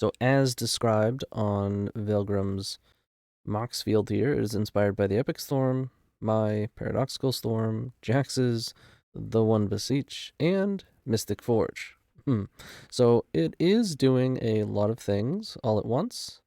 So as described on Velgrim's Mox field here, it is inspired by the Epic Storm, my Paradoxical Storm, Jax's, the One Beseech, and Mystic Forge. So it is doing a lot of things all at once.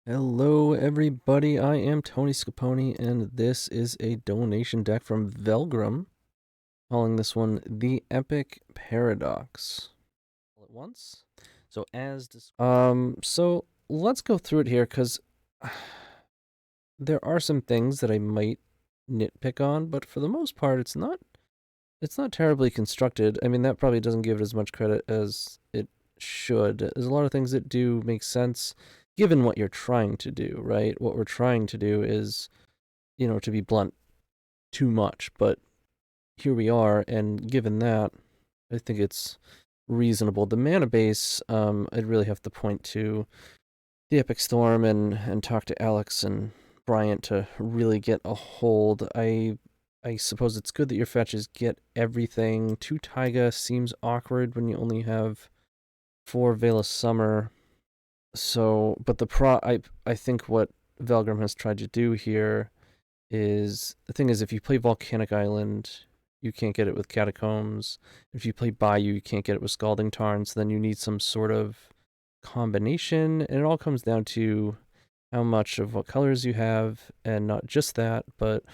Hello everybody, I am TonyScapone, and this is a donation deck from Velgrim, calling this one the Epic Paradox. All at once. So so let's go through it here, because there are some things that I might nitpick on, but for the most part it's not terribly constructed. I mean, that probably doesn't give it as much credit as it should. There's a lot of things that do make sense given what you're trying to do, right? What we're trying to do is, you know, to be blunt, too much. But here we are, and given that, I think it's reasonable. The mana base, I'd really have to point to the Epic Storm and talk to Alex and Bryant to really get a hold. I suppose it's good that your fetches get everything. 2 Taiga seems awkward when you only have 4 Veil of Summer. So, but I think what Velgrim has tried to do here is, the thing is, if you play Volcanic Island, you can't get it with Catacombs. If you play Bayou, you can't get it with Scalding Tarn, so then you need some sort of combination, and it all comes down to how much of what colors you have, and not just that, but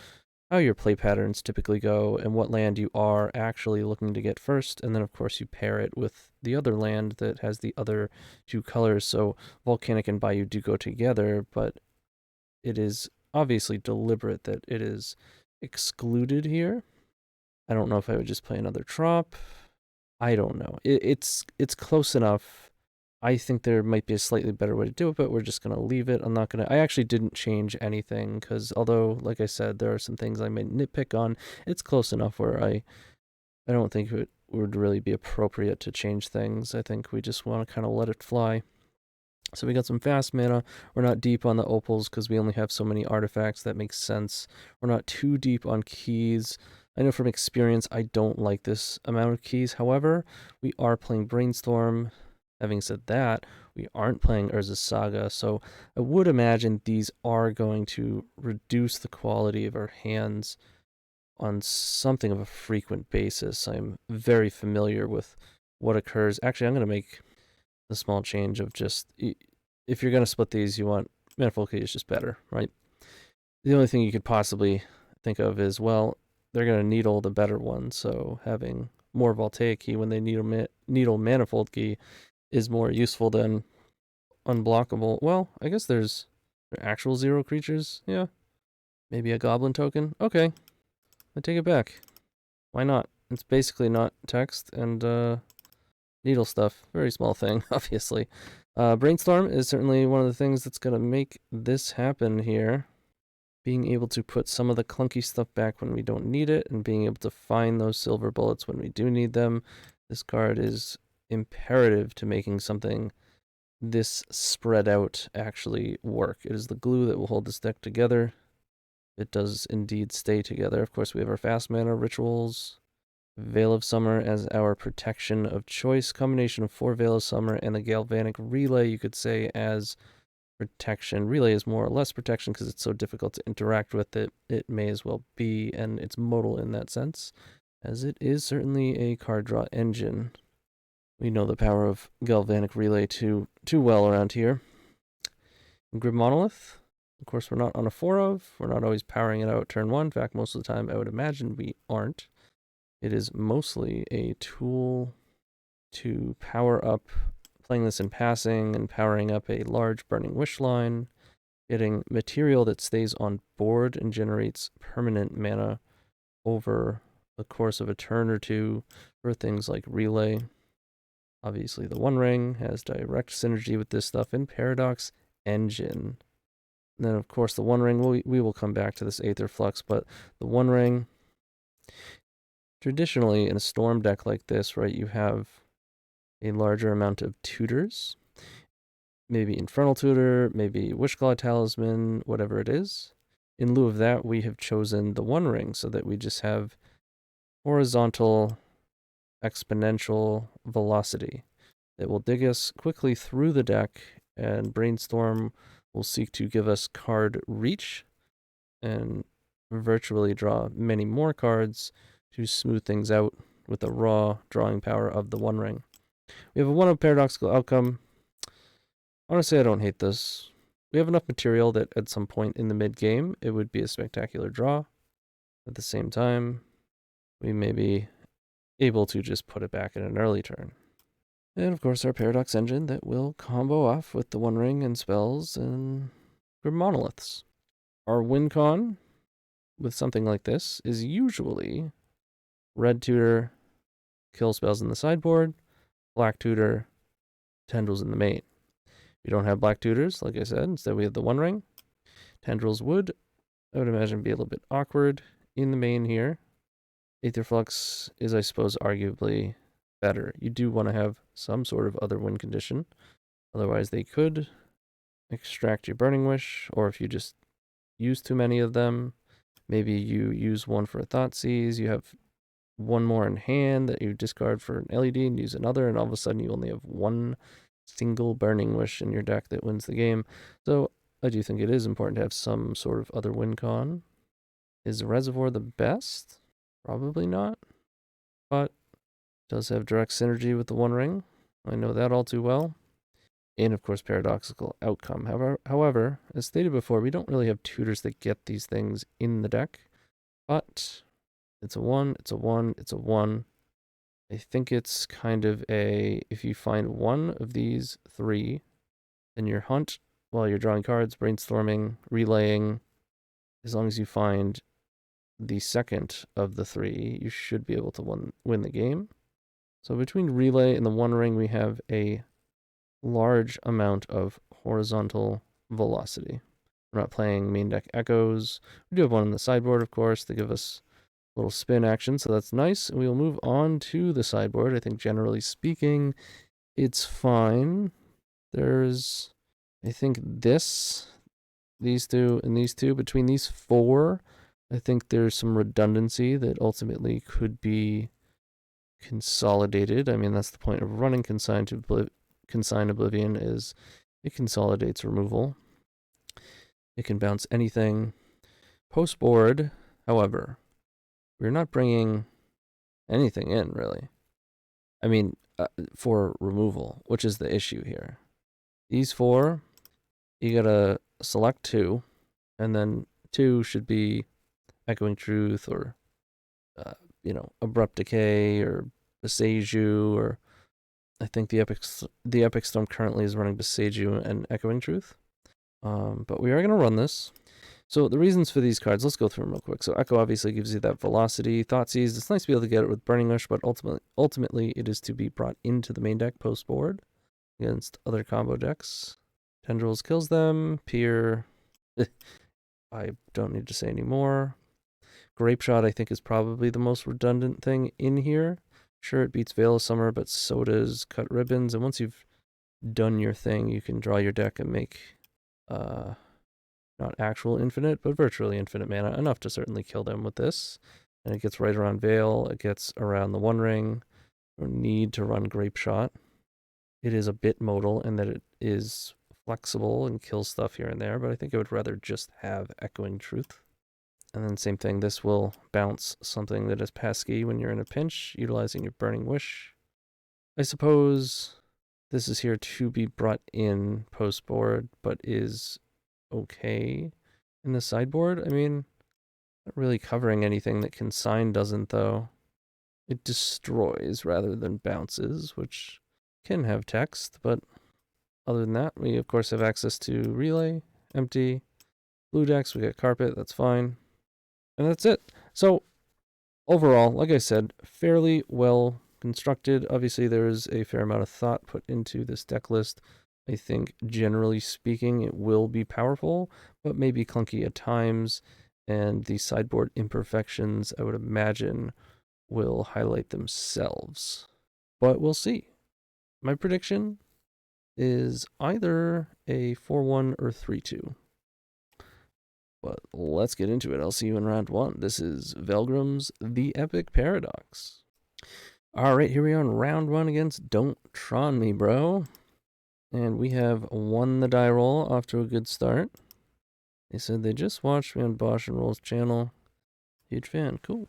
how your play patterns typically go and what land you are actually looking to get first, and then of course you pair it with the other land that has the other 2 colors. So Volcanic and Bayou do go together, but it is obviously deliberate that it is excluded here. I don't know if I would just play another Trop. I don't know. It's close enough. I think there might be a slightly better way to do it, but we're just going to leave it. I actually didn't change anything, because although, like I said, there are some things I might nitpick on, it's close enough where I don't think it would really be appropriate to change things. I think we just want to kind of let it fly. So we got some fast mana. We're not deep on the opals because we only have so many artifacts. That makes sense. We're not too deep on keys. I know from experience I don't like this amount of keys. However, we are playing Brainstorm. Having said that, we aren't playing Urza's Saga, so I would imagine these are going to reduce the quality of our hands on something of a frequent basis. I'm very familiar with what occurs. Actually, I'm going to make the small change of just, if you're going to split these, you want Manifold Key is just better, right? The only thing you could possibly think of is, well, they're going to needle the better one, so having more Voltaic Key when they needle Manifold Key is more useful than unblockable. Well, I guess there's actual 0 creatures. Yeah. Maybe a goblin token. Okay. I take it back. Why not? It's basically not text and needle stuff. Very small thing, obviously. Brainstorm is certainly one of the things that's going to make this happen here. Being able to put some of the clunky stuff back when we don't need it, and being able to find those silver bullets when we do need them. This card is imperative to making something this spread out actually work. It is the glue that will hold this deck together. It does indeed stay together. Of course, we have our fast mana rituals, Veil of Summer as our protection of choice, combination of 4 Veil of Summer and the Galvanic Relay, you could say, as protection. Relay is more or less protection because it's so difficult to interact with it. It may as well be, and it's modal in that sense, as it is certainly a card draw engine. We know the power of Galvanic Relay too well around here. Grid Monolith, of course, we're not on a 4 of. We're not always powering it out turn 1. In fact, most of the time, I would imagine we aren't. It is mostly a tool to power up, playing this in passing and powering up a large Burning Wish line, getting material that stays on board and generates permanent mana over the course of a turn or two for things like Relay. Obviously, the One Ring has direct synergy with this stuff in Paradox Engine. And then, of course, the One Ring, we will come back to this Aetherflux, but the One Ring, traditionally in a Storm deck like this, right, you have a larger amount of tutors. Maybe Infernal Tutor, maybe Wishclaw Talisman, whatever it is. In lieu of that, we have chosen the One Ring so that we just have horizontal exponential velocity that will dig us quickly through the deck, and Brainstorm will seek to give us card reach and virtually draw many more cards to smooth things out with the raw drawing power of the One Ring. We have a 1-of paradoxical outcome. Honestly, I don't hate this. We have enough material that at some point in the mid-game, it would be a spectacular draw. At the same time, we may be able to just put it back in an early turn. And of course, our Paradox Engine that will combo off with the One Ring and spells and Grim Monoliths. Our win con with something like this is usually red tutor, kill spells in the sideboard, black tutor, tendrils in the main. We don't have black tutors, like I said. Instead, we have the One Ring. Tendrils would, I would imagine, be a little bit awkward in the main here. Aetherflux is, I suppose, arguably better. You do want to have some sort of other win condition. Otherwise, they could extract your Burning Wish, or if you just use too many of them, maybe you use one for a Thoughtseize, you have one more in hand that you discard for an LED and use another, and all of a sudden you only have one single Burning Wish in your deck that wins the game. So I do think it is important to have some sort of other win con. Is Reservoir the best? Probably not, but does have direct synergy with the One Ring. I know that all too well. And of course, paradoxical outcome. However, as stated before, we don't really have tutors that get these things in the deck, but it's a 1, it's a 1, it's a 1. I think it's kind of a, if you find one of these 3, then your hunt while you're drawing cards, brainstorming, relaying, as long as you find the second of the 3, you should be able to win the game. So between Relay and the One Ring, we have a large amount of horizontal velocity. We're not playing main deck echoes. We do have one on the sideboard, of course, to give us a little spin action, so that's nice. We will move on to the sideboard. I think generally speaking, it's fine. There's, I think these two, and these two. Between these 4, I think there's some redundancy that ultimately could be consolidated. I mean, that's the point of running Consign Oblivion, is it consolidates removal. It can bounce anything. Post board, however, we're not bringing anything in, really. I mean, for removal, which is the issue here. These 4, you gotta select 2, and then 2 should be Echoing Truth or, Abrupt Decay or Beseiju, or I think the Epic Storm currently is running Beseiju and Echoing Truth. But we are going to run this. So the reasons for these cards, let's go through them real quick. So Echo obviously gives you that velocity. Thoughtseize, it's nice to be able to get it with Burning Wish, but ultimately it is to be brought into the main deck post-board against other combo decks. Tendrils kills them. Pier, I don't need to say any more. Grape Shot, I think, is probably the most redundant thing in here. Sure, it beats Veil of Summer, but so does Cut Ribbons. And once you've done your thing, you can draw your deck and make not actual infinite, but virtually infinite mana, enough to certainly kill them with this. And it gets right around Veil, it gets around the One Ring. You don't need to run Grape Shot. It is a bit modal in that it is flexible and kills stuff here and there, but I think I would rather just have Echoing Truth. And then same thing, this will bounce something that is pesky when you're in a pinch, utilizing your Burning Wish. I suppose this is here to be brought in post-board, but is okay in the sideboard. I mean, not really covering anything that Consign doesn't, though. It destroys rather than bounces, which can have text, but other than that, we of course have access to relay, empty, blue decks, we got carpet, that's fine. And that's it. So overall, like I said, fairly well constructed. Obviously, there is a fair amount of thought put into this deck list. I think, generally speaking, it will be powerful, but maybe clunky at times. And the sideboard imperfections, I would imagine, will highlight themselves. But we'll see. My prediction is either a 4-1 or 3-2. But let's get into it. I'll see you in round 1. This is Velgrim's The Epic Paradox. Alright, here we are in round 1 against DontTronmeBro. And we have won the die roll, off to a good start. They said they just watched me on Bosch and Roll's channel. Huge fan. Cool.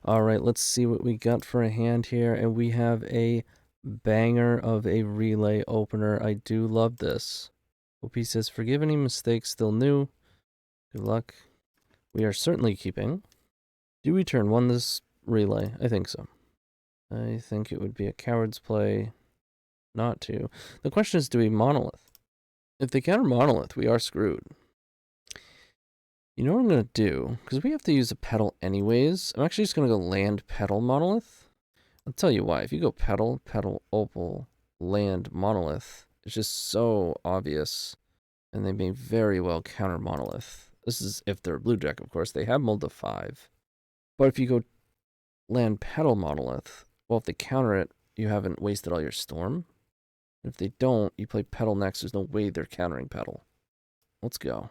Alright, let's see what we got for a hand here. And we have a banger of a relay opener. I do love this. OP says, forgive any mistakes still new. Good luck. We are certainly keeping. Do we turn 1 this relay? I think so. I think it would be a coward's play not to. The question is, do we monolith? If they counter monolith, we are screwed. You know what I'm going to do? Because we have to use a pedal anyways. I'm actually just going to go land pedal monolith. I'll tell you why. If you go pedal, pedal, opal, land, monolith, it's just so obvious. And they may very well counter monolith. This is if they're a blue deck, of course. They have mulled to 5. But if you go land pedal monolith, well, if they counter it, you haven't wasted all your storm. If they don't, you play pedal next. There's no way they're countering pedal. Let's go.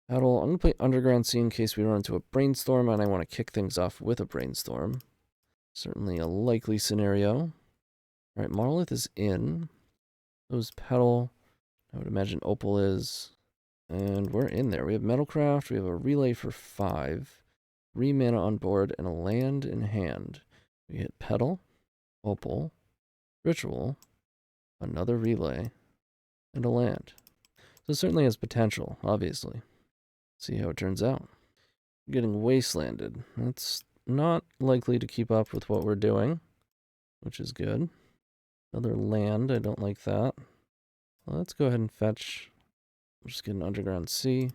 Pedal. I'm going to play Underground Sea in case we run into a brainstorm, and I want to kick things off with a brainstorm. Certainly a likely scenario. All right, monolith is in. Those pedal. I would imagine opal is. And we're in there. We have Metalcraft. We have a relay for 5. 3 mana on board and a land in hand. We hit pedal, opal, ritual, another relay, and a land. So it certainly has potential, obviously. See how it turns out. We're getting wastelanded. That's not likely to keep up with what we're doing, which is good. Another land, I don't like that. Well, let's go ahead and fetch. We'll just get an Underground Sea,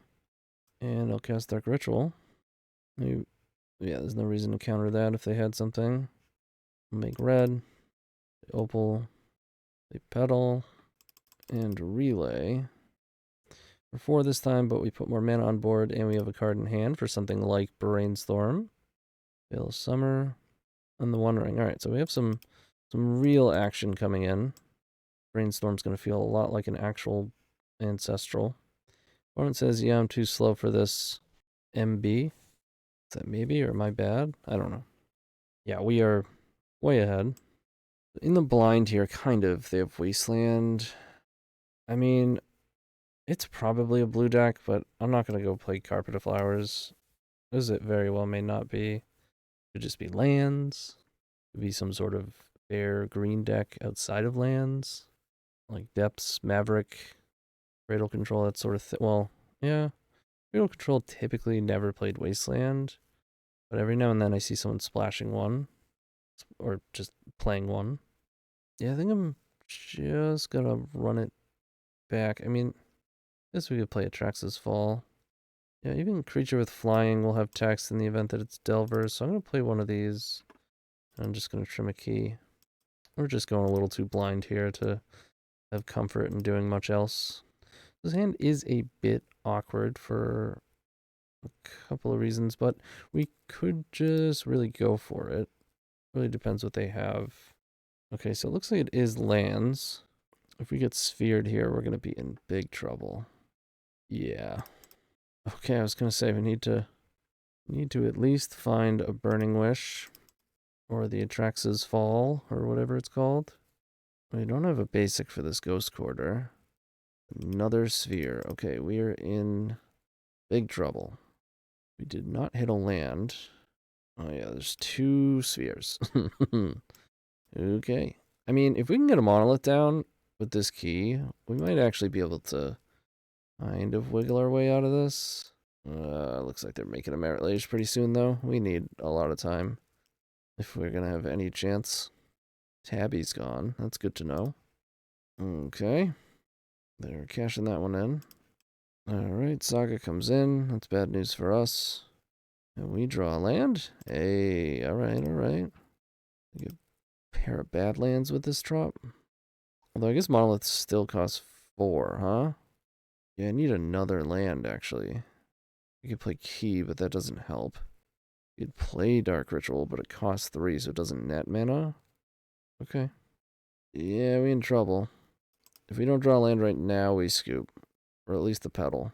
and I'll cast Dark Ritual. Maybe, yeah, there's no reason to counter that if they had something. Make red, opal, a pedal, and relay. For 4 this time, but we put more mana on board, and we have a card in hand for something like Brainstorm. Veil of Summer, and the One Ring. Alright, so we have some real action coming in. Brainstorm's going to feel a lot like an actual Ancestral. Opponent says, yeah, I'm too slow for this MB. Is that maybe, or my bad? I don't know. Yeah, we are way ahead. In the blind here, kind of, they have Wasteland. I mean, it's probably a blue deck, but I'm not going to go play Carpet of Flowers, as it very well may not be. It could just be lands. It could be some sort of bare green deck outside of lands, like Depths, Maverick, Cradle Control, that sort of thing. Well, yeah, Cradle Control typically never played Wasteland, but every now and then I see someone splashing one, or just playing one. Yeah, I think I'm just gonna run it back. I mean, I guess we could play Atrax's Fall. Yeah, even Creature with Flying will have text in the event that it's Delvers, so I'm gonna play one of these. I'm just gonna trim a key. We're just going a little too blind here to have comfort in doing much else. This hand is a bit awkward for a couple of reasons, but we could just really go for it. Really depends what they have. Okay, so it looks like it is lands. If we get sphered here, we're going to be in big trouble. Yeah. Okay, I was going to say we need to at least find a Burning Wish or the Atrax's Fall or whatever it's called. We don't have a basic for this Ghost Quarter. Another sphere. Okay, we are in big trouble. We did not hit a land. Oh yeah, there's 2 spheres. Okay. I mean, if we can get a monolith down with this key, we might actually be able to kind of wiggle our way out of this. Looks like they're making a Merit Lage pretty soon, though. We need a lot of time if we're gonna have any chance. Tabby's gone. That's good to know. Okay. They're cashing that one in. Alright, Saga comes in. That's bad news for us. And we draw a land. Hey, alright. Get a pair of bad lands with this drop. Although I guess Monolith still costs 4, huh? Yeah, I need another land, actually. You could play Key, but that doesn't help. You could play Dark Ritual, but it costs 3, so it doesn't net mana. Okay. Yeah, we in trouble. If we don't draw land right now, we scoop. Or at least the pedal.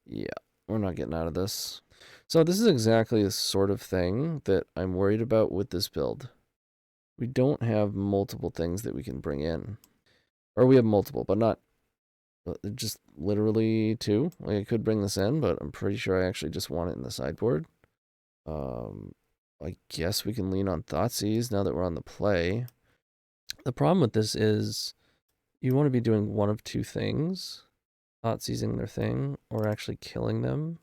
Yeah, we're not getting out of this. So this is exactly the sort of thing that I'm worried about with this build. We don't have multiple things that we can bring in. Or we have multiple, but not just literally 2. Like, I could bring this in, but I'm pretty sure I actually just want it in the sideboard. I guess we can lean on Thoughtseize now that we're on the play. The problem with this is you want to be doing one of 2 things. Thoughtseizing their thing, or actually killing them,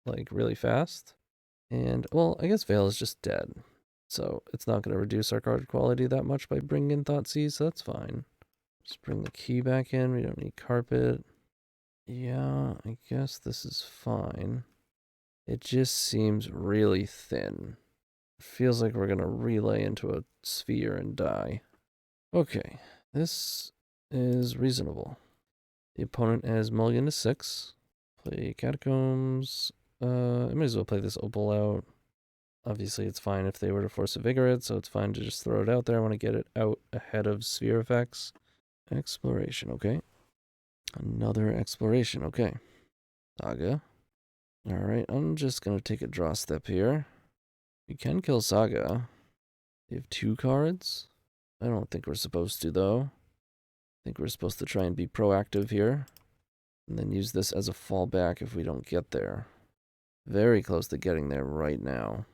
like, really fast. And, well, I guess Veil is just dead. So it's not going to reduce our card quality that much by bringing in Thoughtseize, so that's fine. Just bring the Key back in. We don't need Carpet. Yeah, I guess this is fine. It just seems really thin. It feels like we're going to relay into a sphere and die. Okay, this is reasonable. The opponent has mulligan to 6. Play Catacombs. I might as well play this Opal out. Obviously, it's fine if they were to force a Vigorate, so it's fine to just throw it out there. I want to get it out ahead of Sphere effects. Exploration, okay. Another Exploration, okay. Saga. Alright, I'm just going to take a draw step here. We can kill Saga. They have 2 cards. I don't think we're supposed to, though. I think we're supposed to try and be proactive here. And then use this as a fallback if we don't get there. Very close to getting there right now.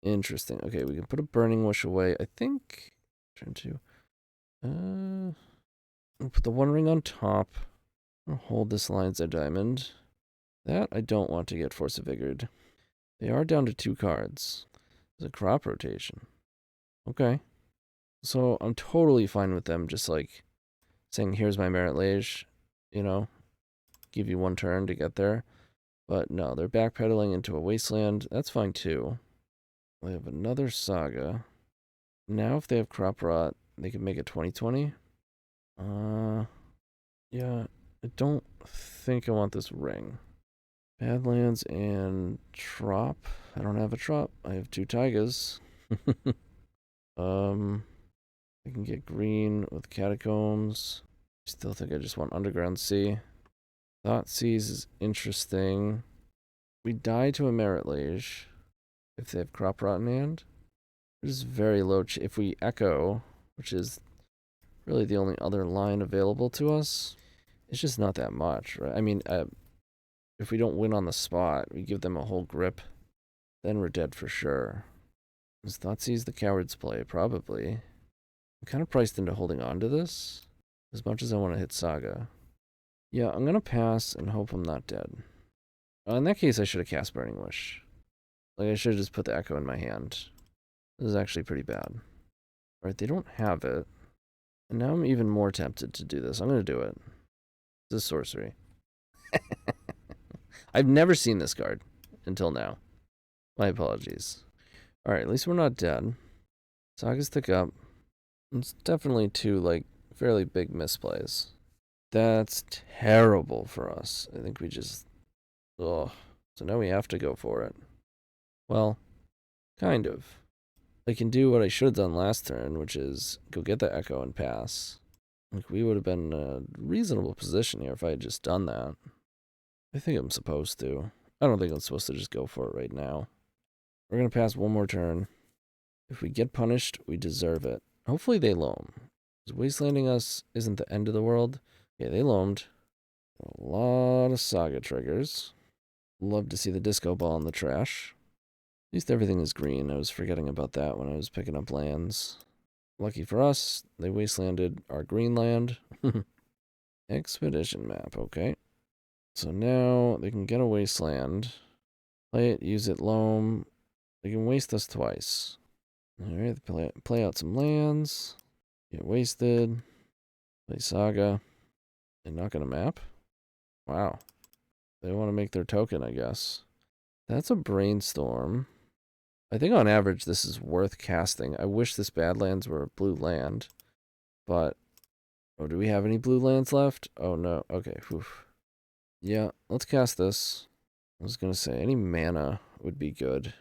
Interesting. Okay, we can put a Burning Wish away. I think... Turn 2. I'll put the One Ring on top. I'll hold this Lion's Edge Diamond. That I don't want to get Force of Vigored. They are down to 2 cards. There's a crop rotation. Okay. So I'm totally fine with them just like saying, here's my Merit Lage, you know, give you 1 turn to get there. But no, they're backpedaling into a wasteland. That's fine too. They have another Saga. Now if they have Crop Rot, they can make it 20/20. Yeah, I don't think I want this ring. Badlands and Trop. I don't have a Trop. I have 2 Taigas. I can get green with Catacombs. Still think I just want Underground Sea. Thoughtseize is interesting. We die to a Merit Lage if they have Crop Rot in hand. It is very low. If we Echo, which is really the only other line available to us, it's just not that much, right? I mean, if we don't win on the spot, we give them a whole grip, then we're dead for sure. Is Thoughtseize the coward's play? Probably. I'm kind of priced into holding on to this, as much as I want to hit Saga. Yeah, I'm going to pass and hope I'm not dead. In that case, I should have cast Burning Wish. Like, I should have just put the Echo in my hand. This is actually pretty bad. Alright, they don't have it. And now I'm even more tempted to do this. I'm going to do it. This is sorcery. I've never seen this card until now. My apologies. Alright, at least we're not dead. Sagas tick up. It's definitely 2, like, fairly big misplays. That's terrible for us. I think we just... Ugh. So now we have to go for it. Well, kind of. I can do what I should have done last turn, which is go get the Echo and pass. Like, we would have been in a reasonable position here if I had just done that. I think I'm supposed to. I don't think I'm supposed to just go for it right now. We're going to pass 1 more turn. If we get punished, we deserve it. Hopefully they loam. Because wastelanding us isn't the end of the world. Yeah, they loamed. A lot of Saga triggers. Love to see the disco ball in the trash. At least everything is green. I was forgetting about that when I was picking up lands. Lucky for us, they wastelanded our green land. Expedition map, okay. So now they can get a wasteland. Play it, use it, loam. They can waste us twice. Alright, play out some lands. Get wasted. Play Saga. They're not gonna map? Wow. They want to make their token, I guess. That's a brainstorm. I think on average this is worth casting. I wish this Badlands were a blue land. But, oh, do we have any blue lands left? Oh no, okay, whew. Yeah, let's cast this. I was gonna say, any mana would be good.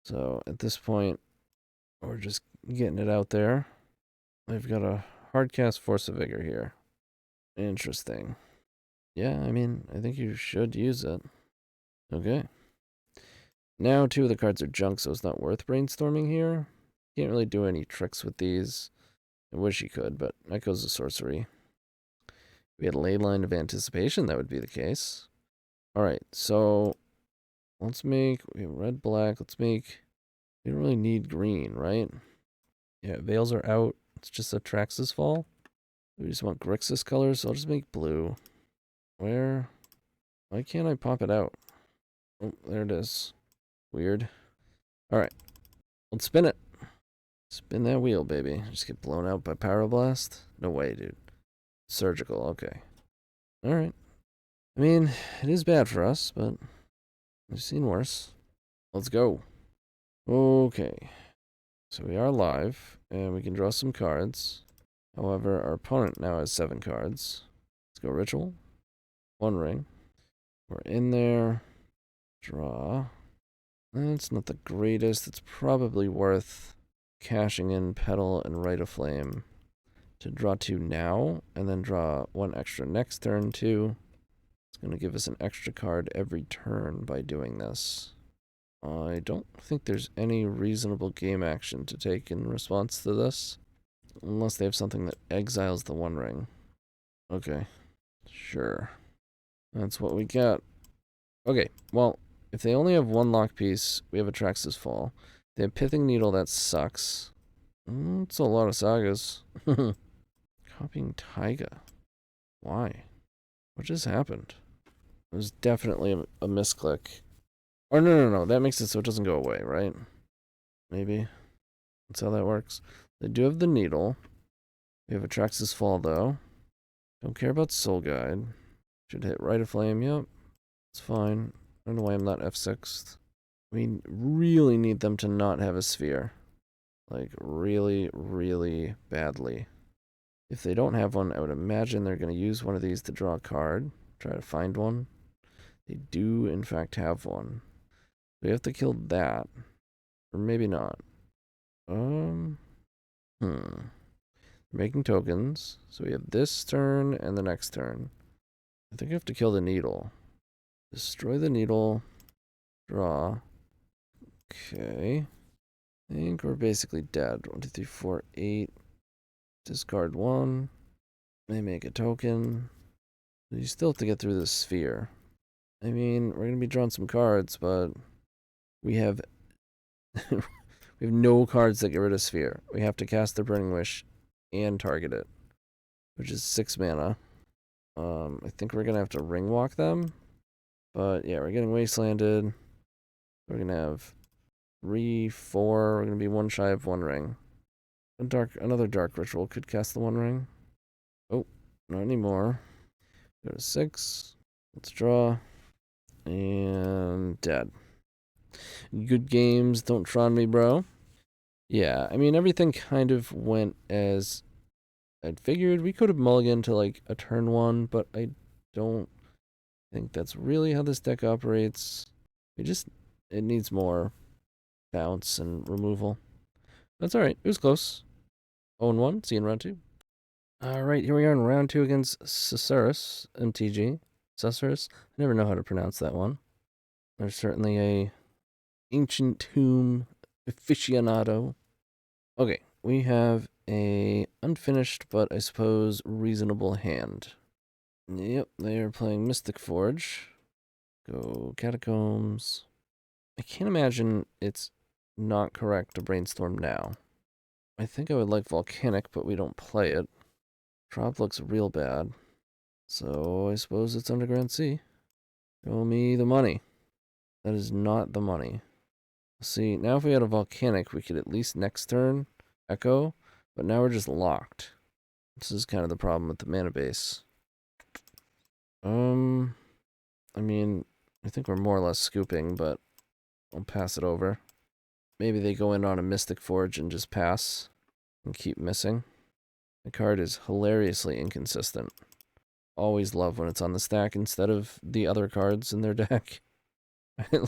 So, at this point, we're just getting it out there. I've got a hard cast Force of Vigor here. Interesting. Yeah, I mean, I think you should use it. Okay. Now 2 of the cards are junk, so it's not worth brainstorming here. Can't really do any tricks with these. I wish you could, but Echo's a sorcery. If we had a Ley Line of Anticipation, that would be the case. Alright, so let's make, we have red, black, let's make, we don't really need green, right? Yeah, Veils are out. It's just a Traxxas Fall. We just want Grixis colors, so I'll just make blue. Where? Why can't I pop it out? Oh, there it is. Weird. Alright, let's spin it. Spin that wheel, baby. Just get blown out by Pyroblast? No way, dude. Surgical, okay. Alright. I mean, it is bad for us, but we've seen worse. Let's go. Okay. So we are live, and we can draw some cards. However, our opponent now has 7 cards. Let's go Ritual. 1 ring. We're in there. Draw. That's not the greatest. It's probably worth cashing in Petal and Rite of Flame to draw 2 now, and then draw 1 extra next turn too. It's going to give us an extra card every turn by doing this. I don't think there's any reasonable game action to take in response to this, unless they have something that exiles the 1 ring. Okay, sure. That's what we got. Okay, well, if they only have 1 lock piece, we have a Traxxas Fall. If they have Pithing Needle, that sucks. It's a lot of sagas. Copying Taiga. Why? What just happened? It was definitely a misclick. Or no. That makes it so it doesn't go away, right? Maybe. That's how that works. They do have the needle. We have a Traxxas Fall, though. Don't care about Soul Guide. Should hit Rite of Flame. Yep. It's fine. I don't know why I'm not F6'd. We really need them to not have a sphere. Like, really, really badly. If they don't have one, I would imagine they're going to use one of these to draw a card. Try to find one. They do, in fact, have one. We have to kill that. Or maybe not. They're making tokens. So we have this turn and the next turn. I think I have to kill the needle. Destroy the needle. Draw. Okay. I think we're basically dead. 1, 2, 3, 4, 8. Discard 1. They make a token. You still have to get through this sphere. I mean, we're going to be drawing some cards, but we have we have no cards that get rid of sphere. We have to cast the Burning Wish and target it, which is 6 mana. I think we're going to have to ring walk them. But yeah, we're getting wastelanded. We're going to have 3, 4. We're going to be 1 shy of 1 ring. Another dark ritual could cast the 1 ring. Oh, not anymore. Go to 6. Let's draw. And dead. Good games, DontTronmeBro. Yeah, I mean, everything kind of went as I'd figured. We could have mulliganed to like a turn 1, but I don't think that's really how this deck operates. It needs more bounce and removal. That's alright, it was close. 0-1, see you in round 2. Alright, here we are in round 2 against Susurrus, MTG. Susurrus, I never know how to pronounce that one. There's certainly a ancient tomb aficionado. Okay, we have a unfinished but I suppose reasonable hand. Yep, they are playing Mystic Forge. Go Catacombs. I can't imagine it's not correct to brainstorm now. I think I would like Volcanic, but we don't play it. Trop looks real bad. So I suppose it's Underground Sea. Show me the money. That is not the money. See, now if we had a volcanic, we could at least next turn echo, but now we're just locked. This is kind of the problem with the mana base. I mean, I think we're more or less scooping, but I'll pass it over. Maybe they go in on a Mystic Forge and just pass and keep missing. The card is hilariously inconsistent. Always love when it's on the stack instead of the other cards in their deck.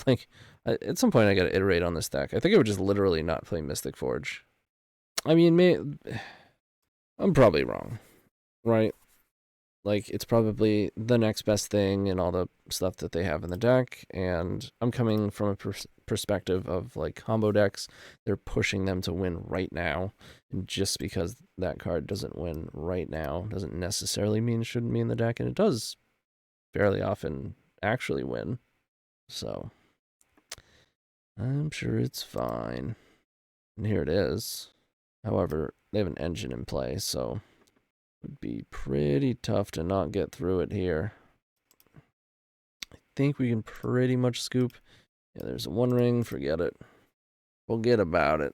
Like, at some point I gotta iterate on this deck. I think I would just literally not play Mystic Forge. I mean, I'm probably wrong, right? Like, it's probably the next best thing and all the stuff that they have in the deck, and I'm coming from a perspective of, like, combo decks. They're pushing them to win right now, and just because that card doesn't win right now doesn't necessarily mean it shouldn't be in the deck, and it does fairly often actually win. So, I'm sure it's fine. And here it is. However, they have an engine in play, so it would be pretty tough to not get through it here. I think we can pretty much scoop. Yeah, there's a one ring. Forget it. Forget about it.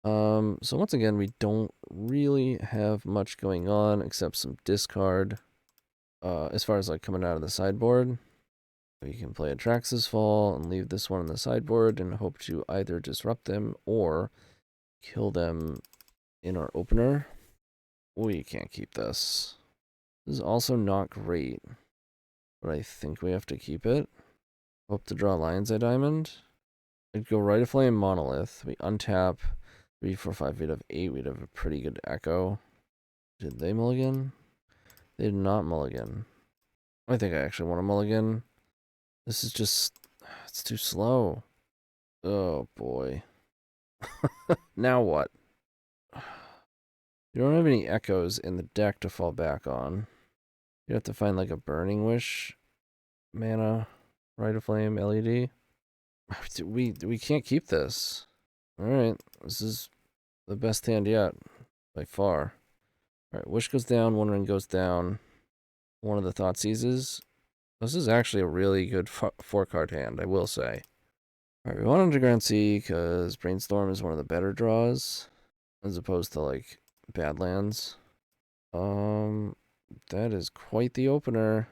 So once again, we don't really have much going on except some discard. As far as like coming out of the sideboard, we can play Atrax's Fall and leave this one on the sideboard and hope to either disrupt them or kill them in our opener. We can't keep this. This is also not great, but I think we have to keep it. Hope to draw Lion's Eye Diamond. I'd go Rite of Flame Monolith. We untap 3, 4, 5. We'd have 8. We'd have a pretty good Echo. Did they mulligan? They did not mulligan. I think I actually want to mulligan. This is just, it's too slow. Oh boy. Now what? You don't have any echoes in the deck to fall back on. You have to find like a Burning Wish mana, Rite of Flame, LED. We can't keep this. Alright, this is the best hand yet, by far. Alright, Wish goes down, One Ring goes down. One of the Thought Seizes. This is actually a really good 4-card hand, I will say. Alright, we want Underground Sea because Brainstorm is one of the better draws, as opposed to, like, Badlands. That is quite the opener.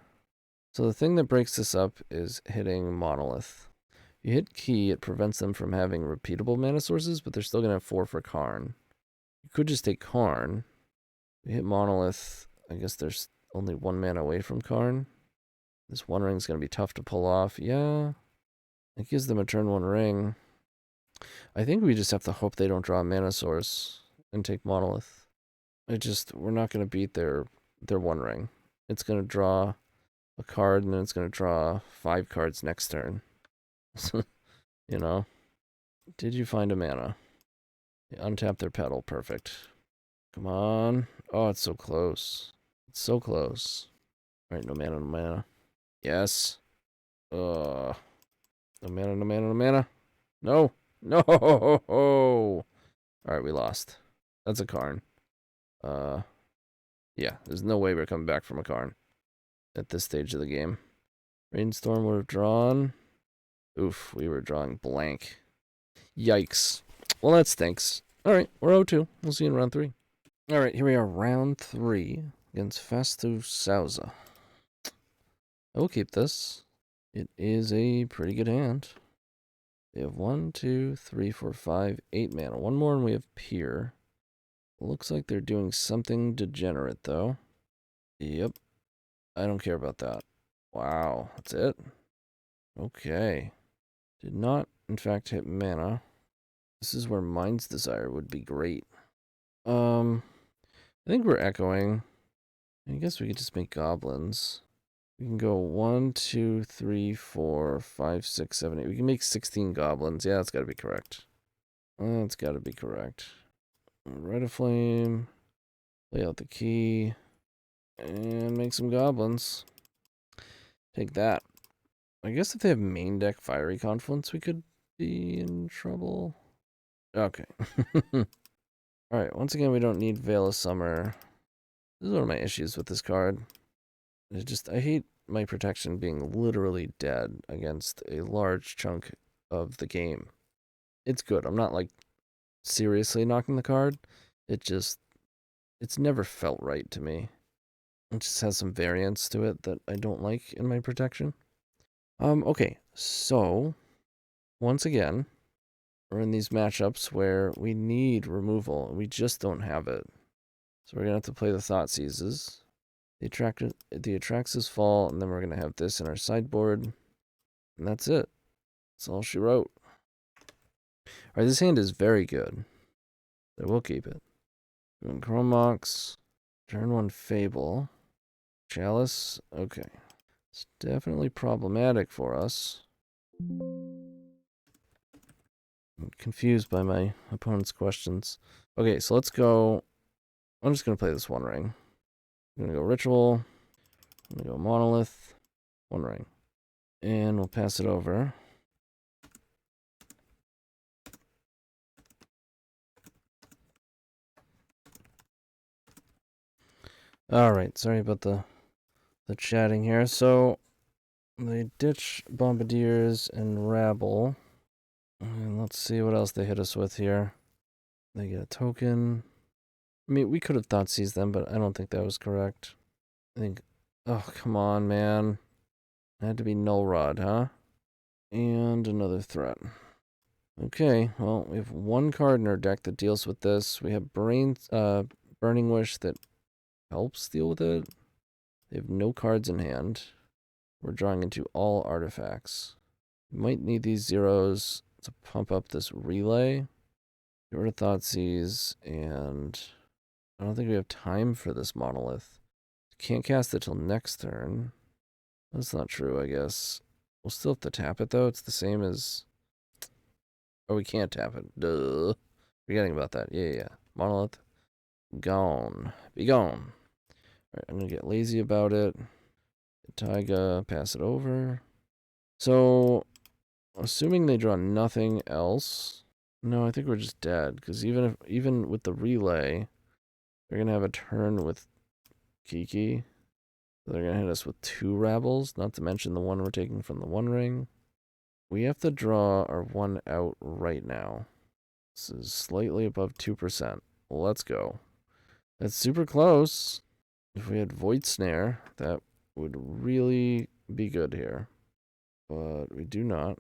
So the thing that breaks this up is hitting Monolith. If you hit Key, it prevents them from having repeatable mana sources, but they're still going to have 4 for Karn. You could just take Karn. You hit Monolith, I guess there's only 1 mana away from Karn. This One Ring's going to be tough to pull off. Yeah, it gives them a turn 1 ring. I think we just have to hope they don't draw a mana source and take Monolith. We're not going to beat their 1 ring. It's going to draw a card, and then it's going to draw 5 cards next turn. You know? Did you find a mana? They untap their Petal. Perfect. Come on. Oh, it's so close. It's so close. Alright, no mana, no mana. Yes. No mana, no mana, no mana. No. No. Alright, we lost. That's a Karn. Yeah, there's no way we're coming back from a Karn at this stage of the game. Rainstorm would have drawn. Oof, we were drawing blank. Yikes. Well, that stinks. Alright, we're 0-2. We'll see you in round 3. Alright, here we are, round 3 against faustosouza. I will keep this. It is a pretty good hand. They have 1, 2, 3, 4, 5, 8 mana. One more and we have Pier. Looks like they're doing something degenerate, though. Yep. I don't care about that. Wow, that's it? Okay. Did not, in fact, hit mana. This is where Mind's Desire would be great. I think we're echoing. I guess we could just make goblins. We can go 1, 2, 3, 4, 5, 6, 7, 8. We can make 16 goblins. Yeah, that's got to be correct. That's got to be correct. Rite of Flame. Lay out the key. And make some goblins. Take that. I guess if they have main deck Fiery Confluence, we could be in trouble. Okay. Alright, once again, we don't need Veil of Summer. This is one of my issues with this card. I hate my protection being literally dead against a large chunk of the game. It's good. I'm not like seriously knocking the card. It's never felt right to me. It just has some variance to it that I don't like in my protection. Okay, so once again, we're in these matchups where we need removal and we just don't have it. So we're gonna have to play the Thoughtseizes. The Atrax's Fall, and then we're gonna have this in our sideboard. And that's it. That's all she wrote. Alright, this hand is very good. So we'll keep it. Doing Chrome Mox. Turn 1 Fable. Chalice. Okay. It's definitely problematic for us. I'm confused by my opponent's questions. Okay, so let's go. I'm just going to play this One Ring. I'm going to go Ritual. I'm going to go Monolith. One Ring. And we'll pass it over. Alright, sorry about the chatting here. So, they ditch Bombardiers and Rabble. And let's see what else they hit us with here. They get a token. I mean, we could have Thoughtseized them, but I don't think that was correct. I think... Oh, come on, man. It had to be Null Rod, huh? And another threat. Okay, well, we have one card in our deck that deals with this. We have Burning Wish that helps deal with it. They have no cards in hand. We're drawing into all artifacts. We might need these zeros to pump up this relay. Get rid of Thoughtseize, and I don't think we have time for this Monolith. Can't cast it till next turn. That's not true, I guess. We'll still have to tap it, though. It's the same as... Oh, we can't tap it. Duh. Forgetting about that. Yeah. Monolith. Gone. Be gone. Alright, I'm gonna get lazy about it. Taiga, pass it over. So, assuming they draw nothing else... No, I think we're just dead, because even with the relay, they're gonna have a turn with Kiki. They're going to hit us with 2 Rabbles, not to mention the one we're taking from the One Ring. We have to draw our one out right now. This is slightly above 2%. Let's go. That's super close. If we had Void Snare, that would really be good here. But we do not.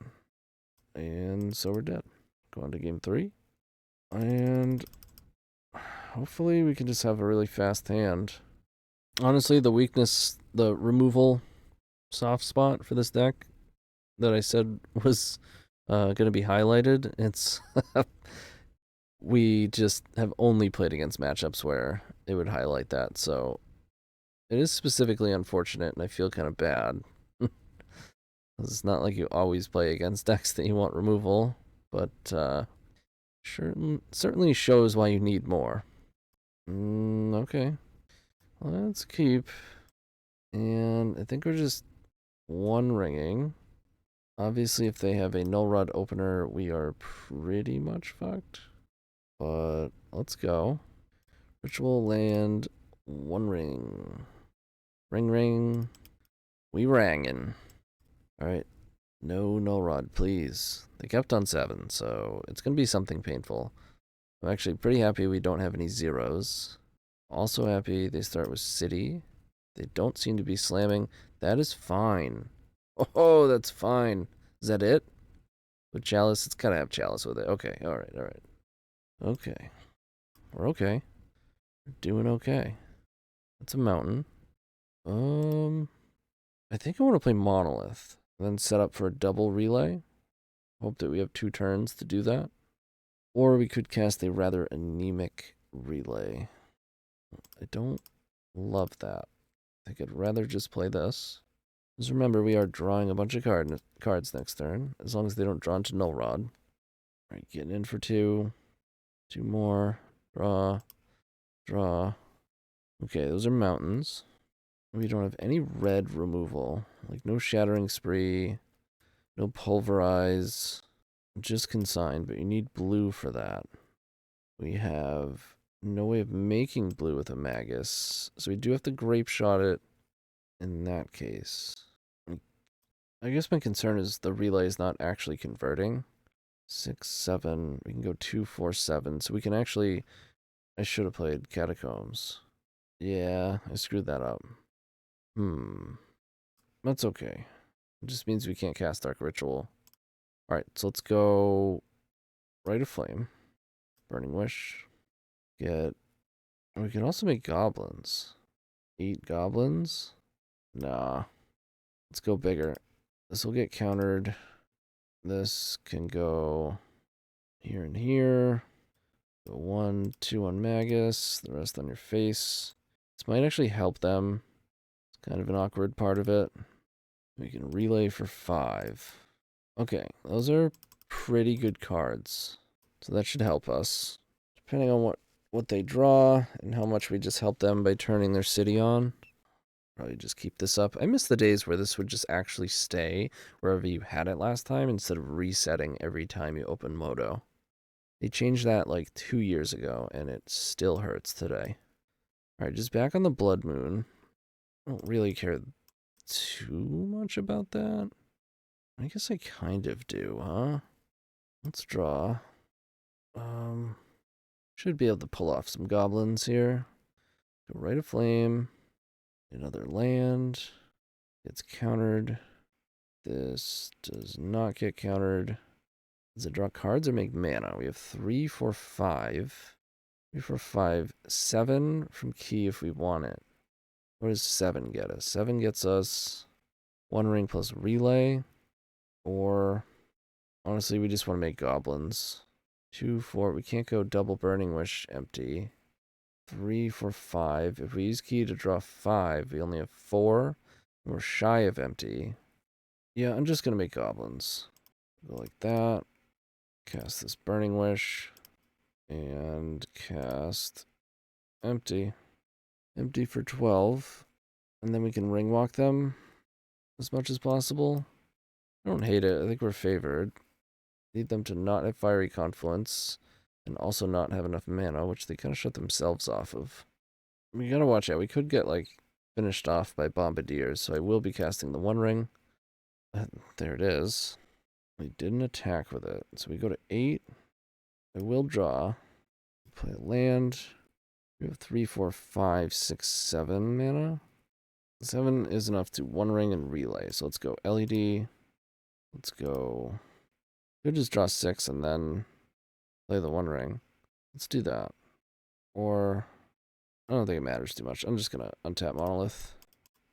And so we're dead. Go on to game 3. And hopefully we can just have a really fast hand. Honestly, the weakness, the removal soft spot for this deck that I said was going to be highlighted, it's we just have only played against matchups where it would highlight that, so it is specifically unfortunate, and I feel kind of bad. It's not like you always play against decks that you want removal, but certainly shows why you need more. Okay. Let's keep. And I think we're just one ringing. Obviously, if they have a Null Rod opener, we are pretty much fucked. But let's go. Ritual land, one ring. Ring. We rangin'. Alright. No Null Rod, please. They kept on 7, so it's going to be something painful. I'm actually pretty happy we don't have any zeros. Also happy they start with City. They don't seem to be slamming. That is fine. Oh, that's fine. Is that it? With Chalice? It's gotta have Chalice with it. Okay, alright. Okay. We're okay. We're doing okay. That's a mountain. I think I want to play Monolith. Then set up for a double relay. Hope that we have 2 turns to do that. Or we could cast a rather anemic relay. I don't love that. I think I'd rather just play this. Just remember, we are drawing a bunch of cards next turn, as long as they don't draw into Null Rod. Alright, getting in for 2. 2 more. Draw. Okay, those are mountains. We don't have any red removal. Like, no Shattering Spree. No Pulverize. Just Consign, but you need blue for that. We have no way of making blue with a Magus. So we do have to Grape Shot it. in that case. I guess my concern is the relay is not actually converting. 6, 7. We can go 2, 4, 7. So we can actually. I should have played Catacombs. Yeah, I screwed that up. That's okay. It just means we can't cast Dark Ritual. Alright, so let's go Rite of Flame. Burning Wish. We can also make goblins. 8 goblins? Nah. Let's go bigger. This will get countered. This can go here and here. Go 1, 2 on Magus. The rest on your face. This might actually help them. It's kind of an awkward part of it. We can relay for 5. Okay, those are pretty good cards. So that should help us. Depending on what they draw and how much we just help them by turning their city on. Probably just keep this up. I miss the days where this would just actually stay wherever you had it last time instead of resetting every time you open Modo. They changed that like 2 years ago and it still hurts today. Alright, just back on the Blood Moon. I don't really care too much about that. I guess I kind of do, huh? Let's draw. Should be able to pull off some goblins here. Go Rite of Flame. Another land. Gets countered. This does not get countered. Does it draw cards or make mana? We have 3, 4, 5. 3, 4, 5. 7 from key if we want it. What does 7 get us? 7 gets us 1 ring plus relay. Or honestly, we just want to make goblins. 2, 4. We can't go double Burning Wish empty. 3, 4, 5. If we use key to draw 5, we only have 4. We're shy of empty. Yeah, I'm just going to make goblins. Go like that. Cast this Burning Wish. And cast empty. Empty for 12. And then we can ring walk them as much as possible. I don't hate it. I think we're favored. Need them to not have Fiery Confluence and also not have enough mana, which they kind of shut themselves off of. We gotta watch out. We could get, like, finished off by Bombardiers, so I will be casting the 1 ring. There it is. We didn't attack with it. So we go to 8. I will draw. Play a land. We have 3, 4, 5, 6, 7 mana. 7 is enough to 1 ring and relay. So let's go LED. Let's go. Could just draw 6 and then play the 1 ring. Let's do that. Or I don't think it matters too much. I'm just gonna untap Monolith